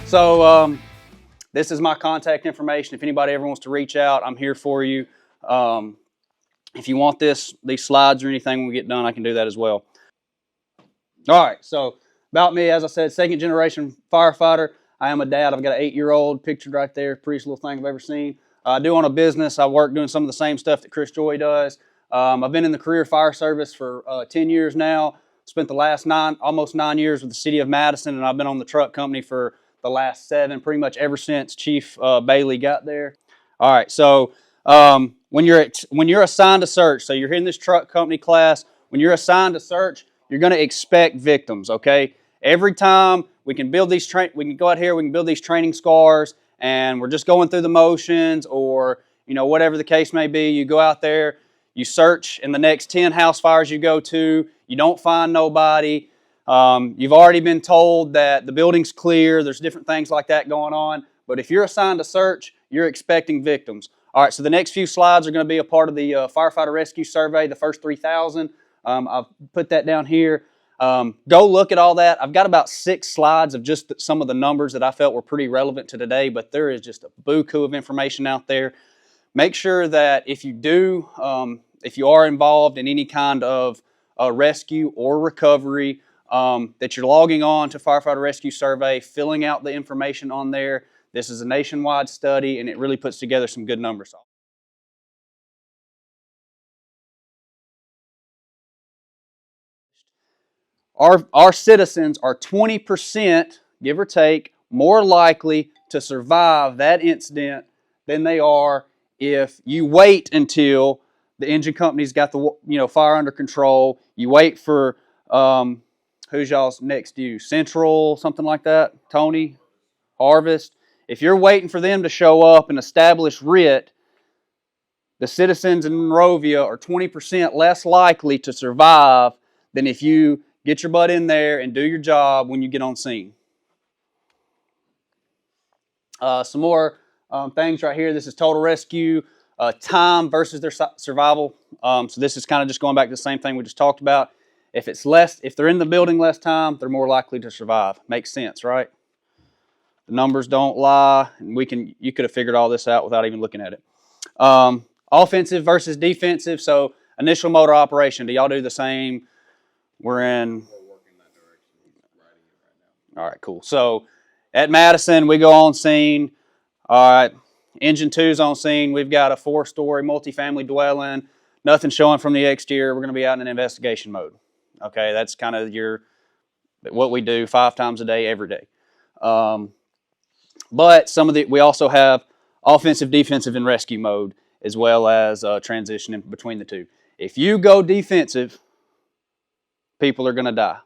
So this is my contact information. If anybody ever wants to reach out, I'm here for you. If you want these slides or anything when we get done, I can do that as well. All right, so about me, as I said, second generation firefighter. I am a dad. I've got an 8-year-old pictured right there. Prettiest little thing I've ever seen. I do own a business. I work doing some of the same stuff that Chris Joy does. I've been in the career fire service for 10 years now. Spent the last almost 9 years with the city of Madison, and I've been on the truck company for the last 7, pretty much ever since Chief Bailey got there. All right, so when you're assigned to search, so you're in this truck company class, when you're assigned to search, you're going to expect victims, okay? Every time we can build these we can go out here, we can build these training scars, and we're just going through the motions, or whatever the case may be. You go out there, you search in the next 10 house fires you go to, you don't find nobody. You've already been told that the building's clear. There's different things like that going on. But if you're assigned to search, you're expecting victims. All right, so the next few slides are going to be a part of the firefighter rescue survey, the first 3,000. I've put that down here. Go look at all that. I've got about 6 slides of just some of the numbers that I felt were pretty relevant to today, but there is just a buku of information out there. Make sure that if you are involved in any kind of rescue or recovery, that you're logging on to Firefighter Rescue Survey, filling out the information on there. This is a nationwide study, and it really puts together some good numbers. Our citizens are 20%, give or take, more likely to survive that incident than they are if you wait until the engine company's got the fire under control. You wait for who's y'all's next to you? Central, something like that? Tony? Harvest? If you're waiting for them to show up and establish RIT, the citizens in Monrovia are 20% less likely to survive than if you get your butt in there and do your job when you get on scene. Some more things right here. This is total rescue time versus their survival. So this is kind of just going back to the same thing we just talked about. If they're in the building less time, they're more likely to survive. Makes sense, right? The numbers don't lie, and you could have figured all this out without even looking at it. Offensive versus defensive. So initial motor operation. Do y'all do the same? We're working that direction. Writing it right now. All right, cool. So at Madison, we go on scene. All right, engine 2's on scene. We've got a 4-story multifamily dwelling. Nothing showing from the exterior. We're going to be out in investigation mode. Okay, that's kind of what we do 5 times a day, every day. But we also have offensive, defensive, and rescue mode, as well as transition in between the two. If you go defensive, people are going to die.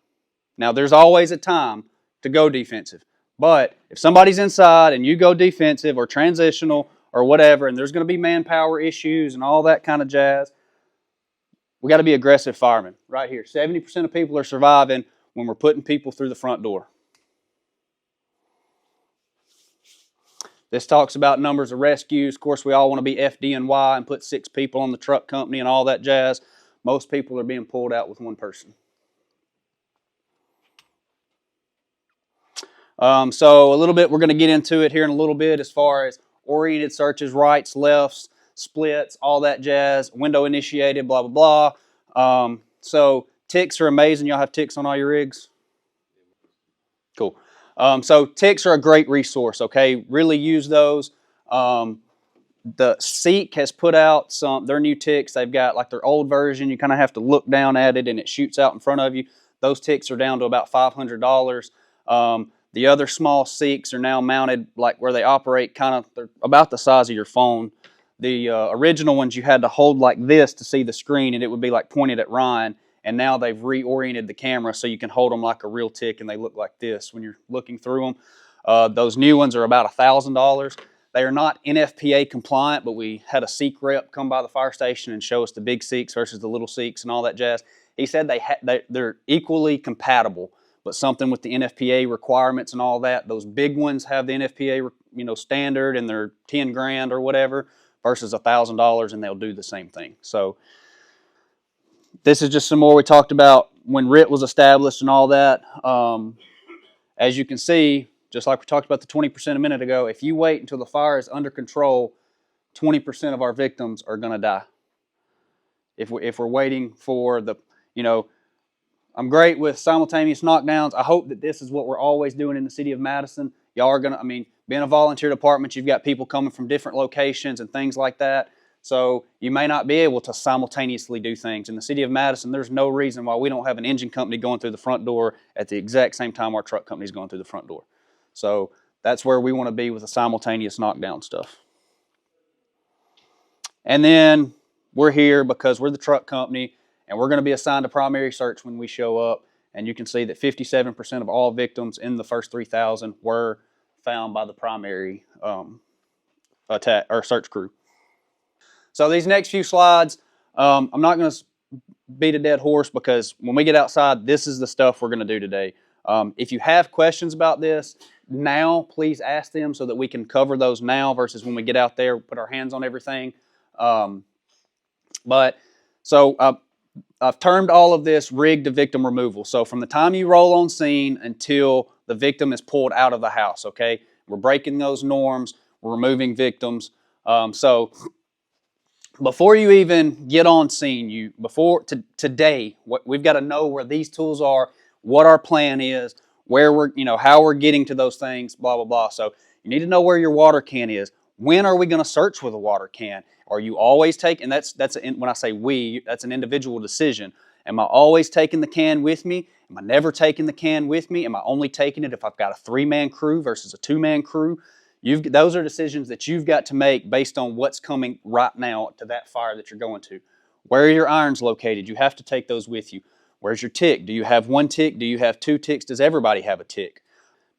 Now, there's always a time to go defensive. But if somebody's inside and you go defensive or transitional or whatever, and there's going to be manpower issues and all that kind of jazz, we got to be aggressive firemen. Right here, 70% of people are surviving when we're putting people through the front door. This talks about numbers of rescues. Of course, we all want to be FDNY and put 6 people on the truck company and all that jazz. Most people are being pulled out with 1 person. So a little bit, we're going to get into it here in a little bit as far as oriented searches, rights, lefts, splits, all that jazz, window initiated, blah, blah, blah. So ticks are amazing. Y'all have ticks on all your rigs? Cool. So ticks are a great resource, okay? Really use those. The Seek has put out their new ticks. They've got like their old version. You kind of have to look down at it and it shoots out in front of you. Those ticks are down to about $500. The other small Seeks are now mounted like where they operate they're about the size of your phone. The original ones you had to hold like this to see the screen and it would be like pointed at Ryan. And now they've reoriented the camera so you can hold them like a real tick and they look like this when you're looking through them. Those new ones are about $1,000. They are not NFPA compliant, but we had a Seek rep come by the fire station and show us the big Seeks versus the little Seeks and all that jazz. He said they're equally compatible, but something with the NFPA requirements and all that. Those big ones have the NFPA standard and they're 10 grand or whatever versus $1,000 and they'll do the same thing. So this is just some more we talked about when RIT was established and all that. As you can see, just like we talked about the 20% a minute ago, if you wait until the fire is under control, 20% of our victims are going to die. If we're waiting for the, I'm great with simultaneous knockdowns. I hope that this is what we're always doing in the city of Madison. Y'all are going to, being a volunteer department, you've got people coming from different locations and things like that. So you may not be able to simultaneously do things. In the city of Madison, there's no reason why we don't have an engine company going through the front door at the exact same time our truck company is going through the front door. So that's where we want to be with the simultaneous knockdown stuff. And then we're here because we're the truck company, and we're going to be assigned a primary search when we show up. And you can see that 57% of all victims in the first 3,000 were found by the primary attack or search crew. So these next few slides, I'm not going to beat a dead horse, because when we get outside, this is the stuff we're going to do today. If you have questions about this now, please ask them so that we can cover those now versus when we get out there, put our hands on everything. I've termed all of this rig to victim removal. So from the time you roll on scene until the victim is pulled out of the house, okay? We're breaking those norms. We're removing victims. So before you even get on scene, today, we've got to know where these tools are, what our plan is, where we're, how we're getting to those things, blah, blah, blah. So you need to know where your water can is. When are we going to search with a water can? Are you always taking, when I say we, that's an individual decision. Am I always taking the can with me? Am I never taking the can with me? Am I only taking it if I've got a 3-man crew versus a 2-man crew? Those are decisions that you've got to make based on what's coming right now to that fire that you're going to. Where are your irons located? You have to take those with you. Where's your tick? Do you have 1 tick? Do you have 2 ticks? Does everybody have a tick?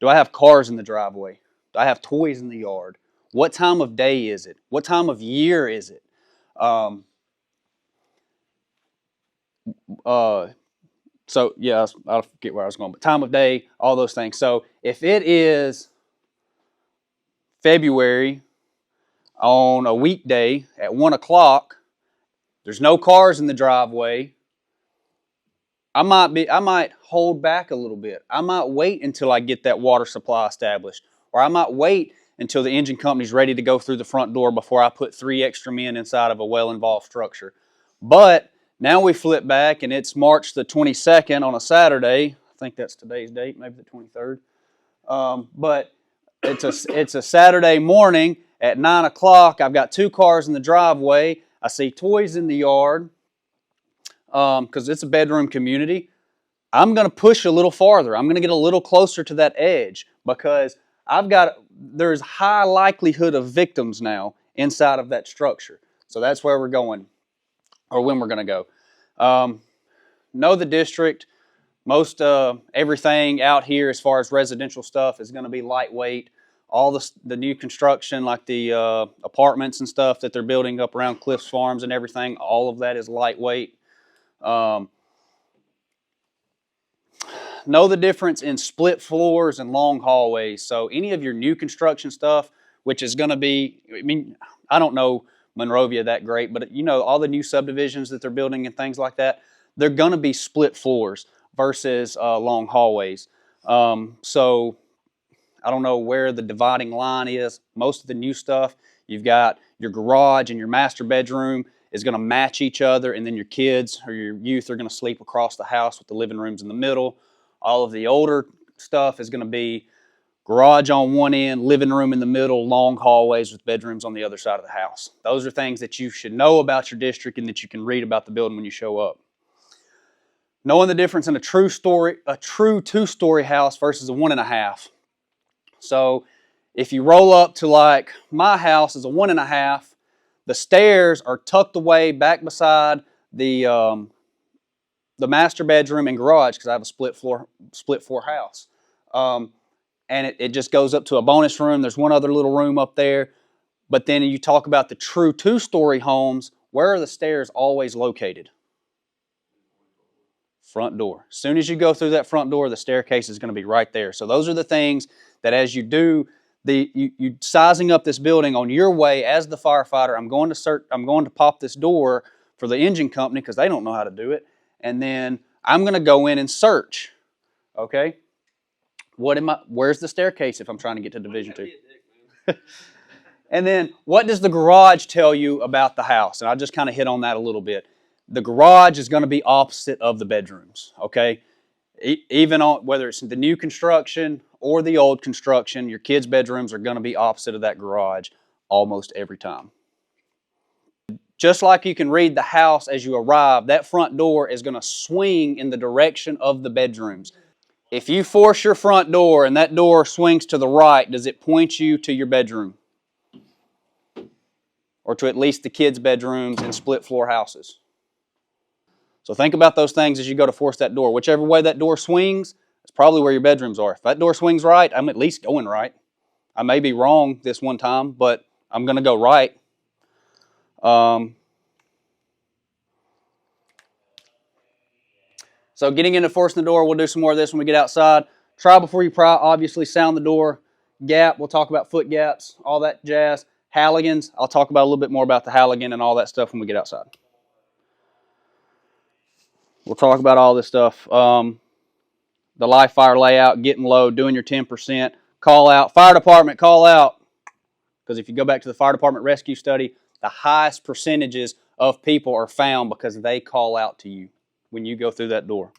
Do I have cars in the driveway? Do I have toys in the yard? What time of day is it? What time of year is it? So yeah, I'll forget where I was going, but time of day, all those things. So if it is February on a weekday at 1 o'clock, there's no cars in the driveway, I might hold back a little bit. I might wait until I get that water supply established, or I might wait until the engine company's ready to go through the front door before I put 3 extra men inside of a well-involved structure. But now we flip back, and it's March the 22nd on a Saturday. I think that's today's date, maybe the 23rd. But it's a Saturday morning at 9 o'clock. I've got 2 cars in the driveway. I see toys in the yard because it's a bedroom community. I'm going to push a little farther. I'm going to get a little closer to that edge because there's high likelihood of victims now inside of that structure. So that's where we're going, or when we're going to go. Know the district. Most everything out here as far as residential stuff is going to be lightweight. All the new construction, like the apartments and stuff that they're building up around Cliffs Farms and everything, all of that is lightweight. Know the difference in split floors and long hallways. So any of your new construction stuff, which is going to be, I don't know Monrovia that great, but all the new subdivisions that they're building and things like that, they're going to be split floors versus long hallways. So I don't know where the dividing line is. Most of the new stuff, you've got your garage and your master bedroom is going to match each other, and then your kids or your youth are going to sleep across the house with the living rooms in the middle. All of the older stuff is going to be garage on one end, living room in the middle, long hallways with bedrooms on the other side of the house. Those are things that you should know about your district and that you can read about the building when you show up. Knowing the difference in a true 2-story house versus a 1.5. So if you roll up to like my house is a 1.5, the stairs are tucked away back beside the master bedroom and garage because I have a split floor house. And it just goes up to a bonus room. There's one other little room up there. But then you talk about the true 2-story homes, where are the stairs always located? Front door. As soon as you go through that front door, the staircase is going to be right there. So those are the things that as you do, you sizing up this building on your way as the firefighter, I'm going to pop this door for the engine company because they don't know how to do it. And then I'm going to go in and search. Okay? Where's the staircase if I'm trying to get to Division 2? And then what does the garage tell you about the house? And I just kind of hit on that a little bit. The garage is going to be opposite of the bedrooms, okay? Even on whether it's the new construction or the old construction, your kids' bedrooms are going to be opposite of that garage almost every time. Just like you can read the house as you arrive, that front door is going to swing in the direction of the bedrooms. If you force your front door and that door swings to the right, does it point you to your bedroom? Or to at least the kids' bedrooms in split floor houses? So think about those things as you go to force that door. Whichever way that door swings, it's probably where your bedrooms are. If that door swings right, I'm at least going right. I may be wrong this one time, but I'm going to go right. So getting into forcing the door, we'll do some more of this when we get outside. Try before you pry, obviously sound the door. Gap, we'll talk about foot gaps, all that jazz. Halligans, I'll talk about a little bit more about the Halligan and all that stuff when we get outside. We'll talk about all this stuff. The live fire layout, getting low, doing your 10%. Call out. Fire department, call out. Because if you go back to the fire department rescue study, the highest percentages of people are found because they call out to you when you go through that door.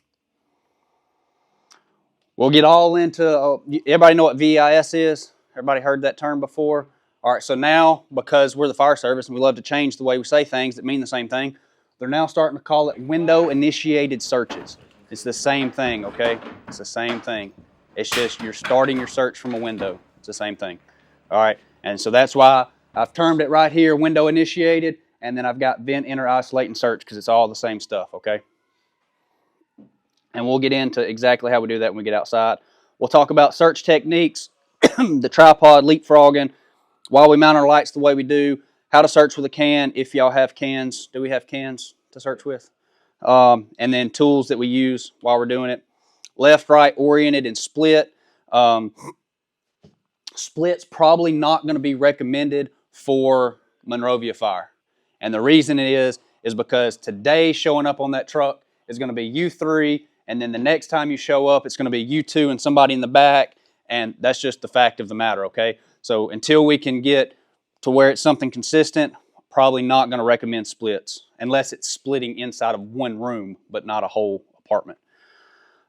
We'll get all into, everybody know what VIS is? Everybody heard that term before? All right, so now, because we're the fire service and we love to change the way we say things that mean the same thing, they're now starting to call it window-initiated searches. It's the same thing, okay? It's the same thing. It's just you're starting your search from a window. It's the same thing. All right, and so that's why I've termed it right here window-initiated, and then I've got vent, enter, isolate, and search because it's all the same stuff, okay? And we'll get into exactly how we do that when we get outside. We'll talk about search techniques, the tripod, leapfrogging, why we mount our lights the way we do, how to search with a can, if y'all have cans. Do we have cans to search with? And then tools that we use while we're doing it. Left, right, oriented, and split. Split's probably not going to be recommended for Monrovia Fire. And the reason it is because today showing up on that truck is going to be you three, and then the next time you show up, it's going to be you two and somebody in the back, and that's just the fact of the matter, okay? So until we can get to where it's something consistent, probably not going to recommend splits, unless it's splitting inside of one room, but not a whole apartment.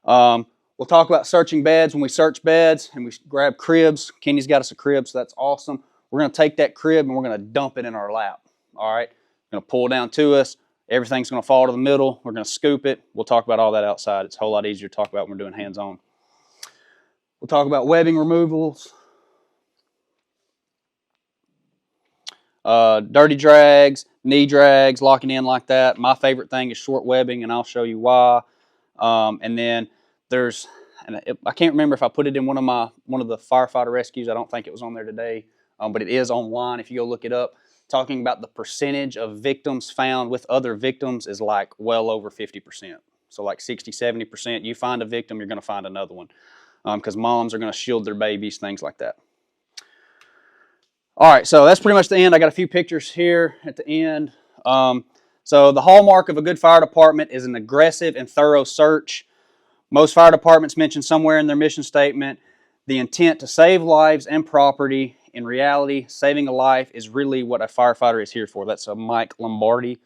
We'll talk about searching beds. When we search beds and we grab cribs, Kenny's got us a crib, so that's awesome. We're going to take that crib and we're going to dump it in our lap, all right? We're going to pull down to us. Everything's going to fall to the middle. We're going to scoop it. We'll talk about all that outside. It's a whole lot easier to talk about when we're doing hands-on. We'll talk about webbing removals. Dirty drags, knee drags, locking in like that. My favorite thing is short webbing, and I'll show you why. And then there's, and I can't remember if I put it in one of the firefighter rescues. I don't think it was on there today, but it is online if you go look it up. Talking about the percentage of victims found with other victims is like well over 50%. So like 60, 70%. You find a victim, you're going to find another one, because moms are going to shield their babies, things like that. All right, so that's pretty much the end. I got a few pictures here at the end. So the hallmark of a good fire department is an aggressive and thorough search. Most fire departments mention somewhere in their mission statement the intent to save lives and property. In reality, saving a life is really what a firefighter is here for. That's a Mike Lombardi.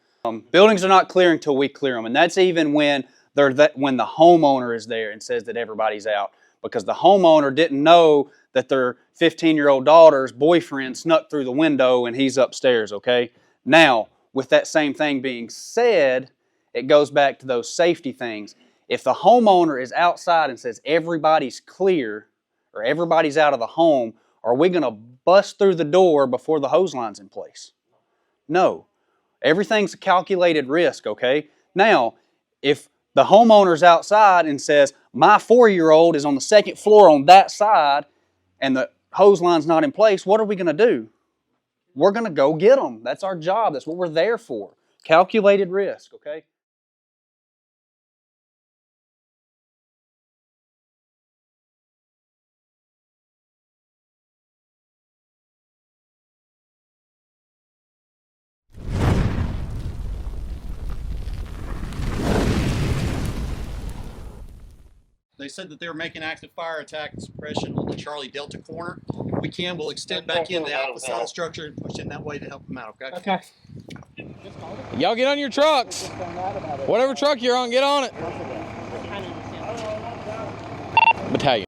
Buildings are not clear until we clear them, and that's even when when the homeowner is there and says that everybody's out, because the homeowner didn't know that their 15-year-old daughter's boyfriend snuck through the window and he's upstairs, okay? Now, with that same thing being said, it goes back to those safety things. If the homeowner is outside and says everybody's clear or everybody's out of the home, are we going to bust through the door before the hose line's in place? No. Everything's a calculated risk, okay? Now, if the homeowner's outside and says, my 4-year-old is on the second floor on that side and the hose line's not in place, what are we going to do? We're going to go get them. That's our job. That's what we're there for. Calculated risk, okay? They said that they were making active fire attack and suppression on the Charlie Delta corner. If we can, we'll extend back in the alpha side of the structure and push in that way to help them out, okay? Okay. Y'all get on your trucks. Whatever truck you're on, get on it. Battalion.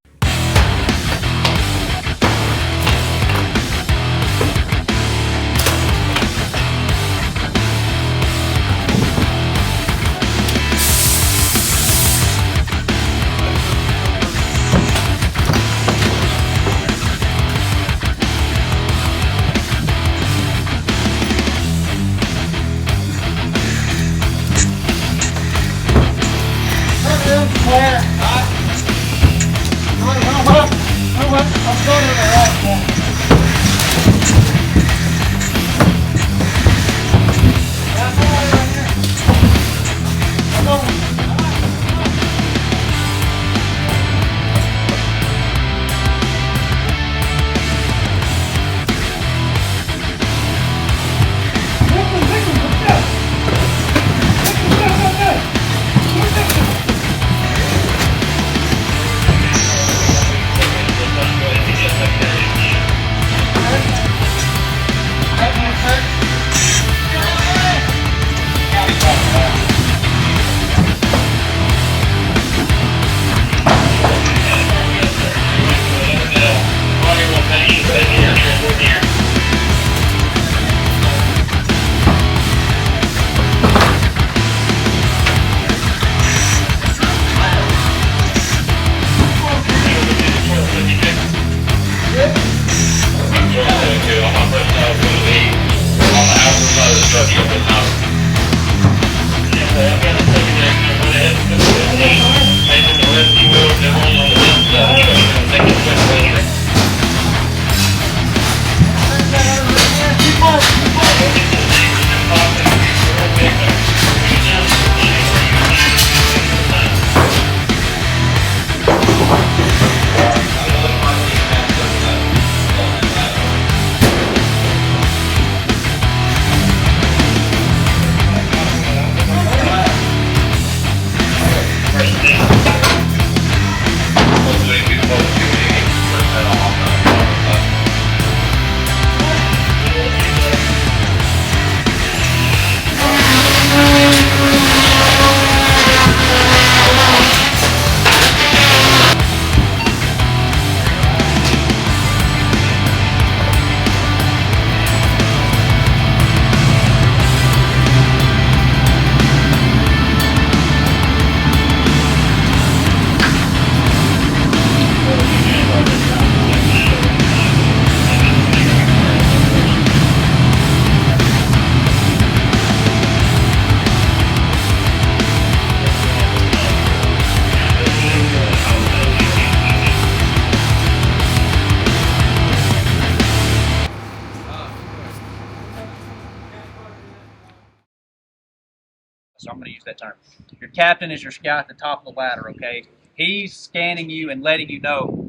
So I'm going to use that term. Your captain is your guy at the top of the ladder, okay? He's scanning you and letting you know,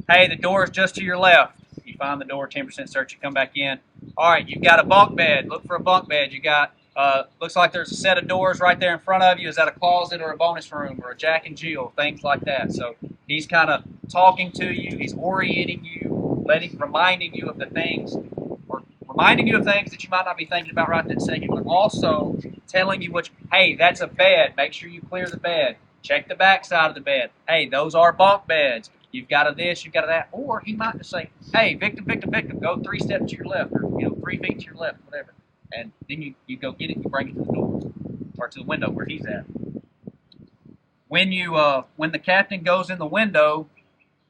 hey, the door is just to your left. You find the door, 10% search, you come back in. All right, you've got a bunk bed. Look for a bunk bed. You got, looks like there's a set of doors right there in front of you. Is that a closet or a bonus room or a Jack and Jill, things like that. So he's kind of talking to you. He's orienting you, reminding you of the things, or reminding you of things that you might not be thinking about right that second, but also telling you hey, that's a bed. Make sure you clear the bed. Check the back side of the bed. Hey, those are bunk beds. You've got a this, you've got a that. Or he might just say, hey, victim, victim, victim, go 3 steps to your left, or 3 feet to your left, whatever. And then you go get it, you bring it to the door, or to the window where he's at. When the captain goes in the window,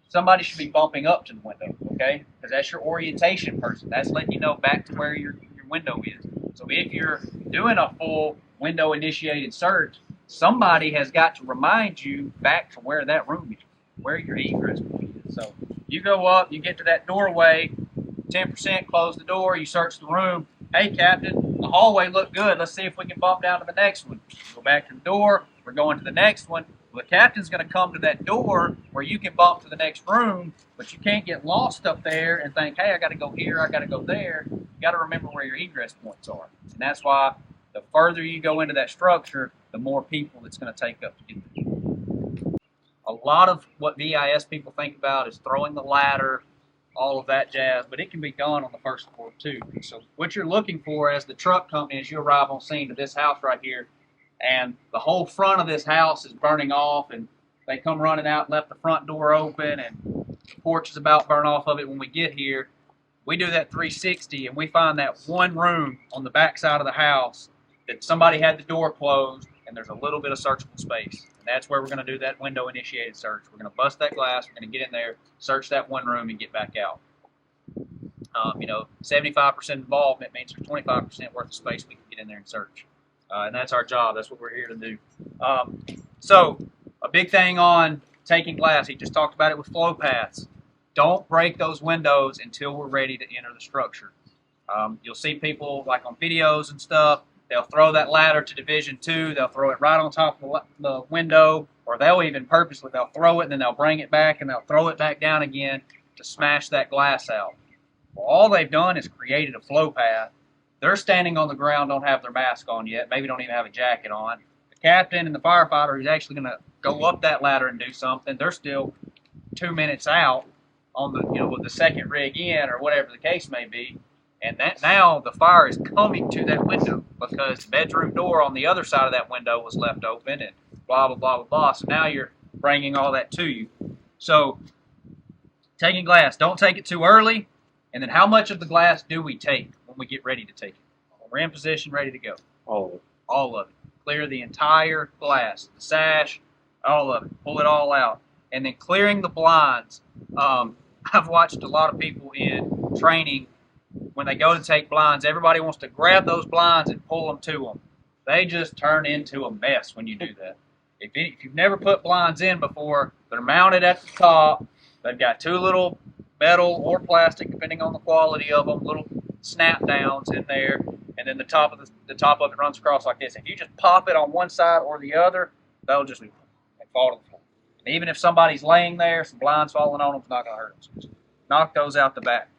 somebody should be bumping up to the window, okay? Because that's your orientation person. That's letting you know back to where your window is. So if you're doing a full window-initiated search, somebody has got to remind you back to where that room is, where your egress point is. So you go up, you get to that doorway, 10%, close the door, you search the room. Hey, Captain, the hallway looked good. Let's see if we can bump down to the next one. Go back to the door. We're going to the next one. Well, the captain's going to come to that door where you can bump to the next room, but you can't get lost up there and think, hey, I got to go here, I got to go there. You got to remember where your egress points are. And that's why the further you go into that structure, the more people it's going to take up to get there. A lot of what VIS people think about is throwing the ladder, all of that jazz, but it can be done on the first floor too. So what you're looking for as the truck company is you arrive on scene to this house right here, and the whole front of this house is burning off, and they come running out, left the front door open, and the porch is about burn off of it. When we get here, we do that 360, and we find that one room on the back side of the house that somebody had the door closed, and there's a little bit of searchable space. And that's where we're going to do that window-initiated search. We're going to bust that glass, we're going to get in there, search that one room, and get back out. 75% involvement means there's 25% worth of space we can get in there and search. And that's our job. That's what we're here to do. So a big thing on taking glass, he just talked about it with flow paths. Don't break those windows until we're ready to enter the structure. You'll see people like on videos and stuff, they'll throw that ladder to Division 2, they'll throw it right on top of the window, or they'll even purposely, they'll throw it and then they'll bring it back and they'll throw it back down again to smash that glass out. Well, all they've done is created a flow path. They're standing on the ground, don't have their mask on yet, maybe don't even have a jacket on. The captain and the firefighter who's actually going to go up that ladder and do something, they're still 2 minutes out on the, with the second rig in or whatever the case may be. And that now the fire is coming to that window because the bedroom door on the other side of that window was left open and blah, blah, blah, blah, blah. So now you're bringing all that to you. So taking glass, don't take it too early. And then how much of the glass do we take when we get ready to take it? When we're in position, ready to go. All of it. All of it. Clear the entire glass, the sash, all of it. Pull it all out. And then clearing the blinds. I've watched a lot of people in training when they go to take blinds, everybody wants to grab those blinds and pull them to them. They just turn into a mess when you do that. If you've never put blinds in before, they're mounted at the top. They've got two little metal or plastic, depending on the quality of them, little snap downs in there, and then the top of it runs across like this. If you just pop it on one side or the other, they'll just fall to the floor. And even if somebody's laying there, some blinds falling on them, it's not going to hurt them. So just knock those out the back.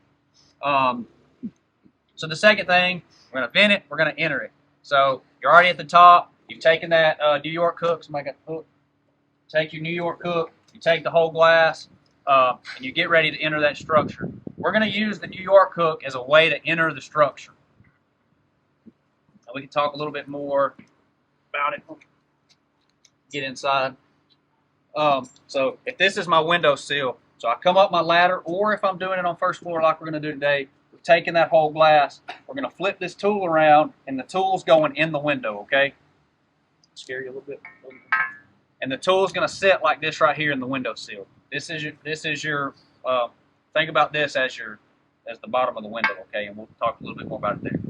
So the second thing, we're going to vent it, we're going to enter it. So you're already at the top, you've taken that New York hook, somebody got the hook, take your New York hook, you take the whole glass, and you get ready to enter that structure. We're going to use the New York hook as a way to enter the structure. Now we can talk a little bit more about it. Get inside. So if this is my window sill, so I come up my ladder, or if I'm doing it on first floor like we're going to do today, we're taking that whole glass, we're going to flip this tool around, and the tool's going in the window, okay? Scare you a little bit. And the tool's going to sit like this right here in the window sill. This is your think about this as the bottom of the window, okay? And we'll talk a little bit more about it there.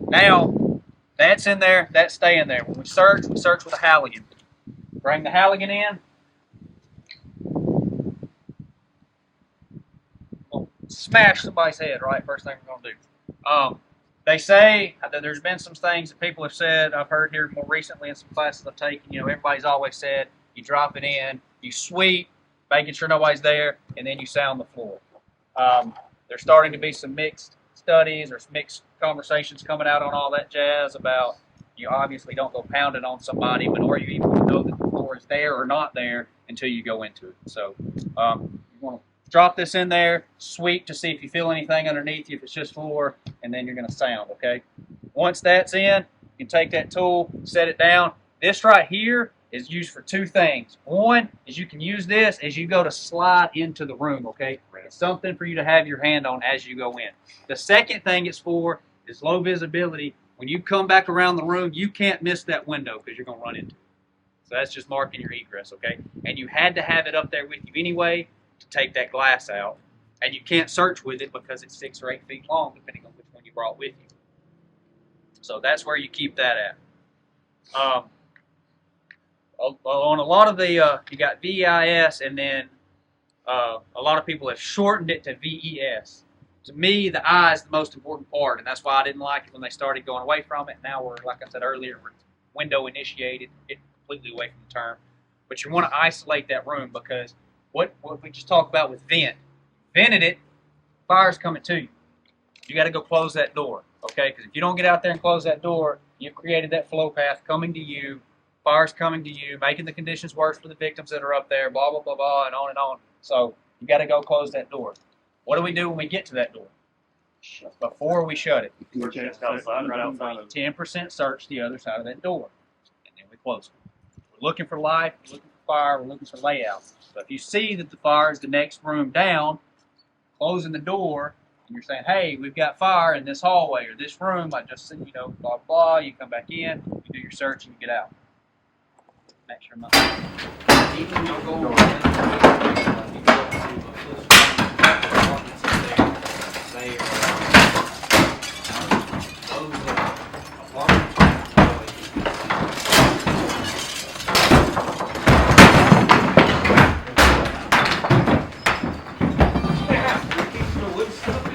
Now, that's in there, that's staying there. When we search with a Halligan. Bring the Halligan in. Smash somebody's head, right? First thing we're going to do. They say that there's been some things that people have said, I've heard here more recently in some classes I've taken, everybody's always said, you drop it in, you sweep, making sure nobody's there, and then you sound the floor. There's starting to be some mixed studies or some mixed conversations coming out on all that jazz about you obviously don't go pounding on somebody, but or you even know that the floor is there or not there until you go into it. So you want to drop this in there, sweep to see if you feel anything underneath you, if it's just floor, and then you're going to sound, okay? Once that's in, you can take that tool, set it down. This right here is used for two things. One is you can use this as you go to slide into the room, okay? It's something for you to have your hand on as you go in. The second thing it's for is low visibility. When you come back around the room, you can't miss that window because you're going to run into it. So that's just marking your egress, okay? And you had to have it up there with you anyway to take that glass out. And you can't search with it because it's 6 or 8 feet long, depending on which one you brought with you. So that's where you keep that at. On a lot of the, you got VIS, and then a lot of people have shortened it to VES. To me, the I is the most important part, and that's why I didn't like it when they started going away from it. Now we're, like I said earlier, we're window initiated, get completely away from the term. But you want to isolate that room because what we just talked about with vent. Vented it, fire's coming to you. You got to go close that door, okay? Because if you don't get out there and close that door, you've created that flow path coming to you. fire's coming to you, making the conditions worse for the victims that are up there, blah, blah, blah, blah, and on and on. So you got to go close that door. What do we do when we get to that door? Before we shut it, 10% search the other side of that door, and then we close it. We're looking for life, we're looking for fire, we're looking for layout. So if you see that the fire is the next room down, closing the door, and you're saying, hey, we've got fire in this hallway or this room, I just said, blah, blah, you come back in, you do your search, and you get out. Make sure not. Even though go on,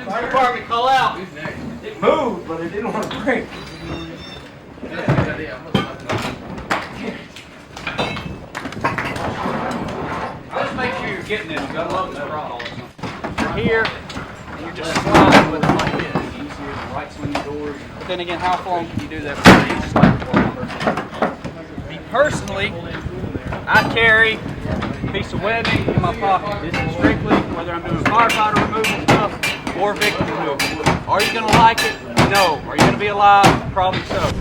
fire department, call out. It moved, but it didn't want to break. Just make sure you're getting this. You gotta love this throttle. You're here, and you're just sliding with it like this. Easier than right swinging doors. But then again, how long can you do that before you just like me personally, I carry a piece of webbing in my pocket. This is strictly whether I'm doing firefighter removal stuff or victim removal. Are you gonna like it? No. Are you gonna be alive? Probably so.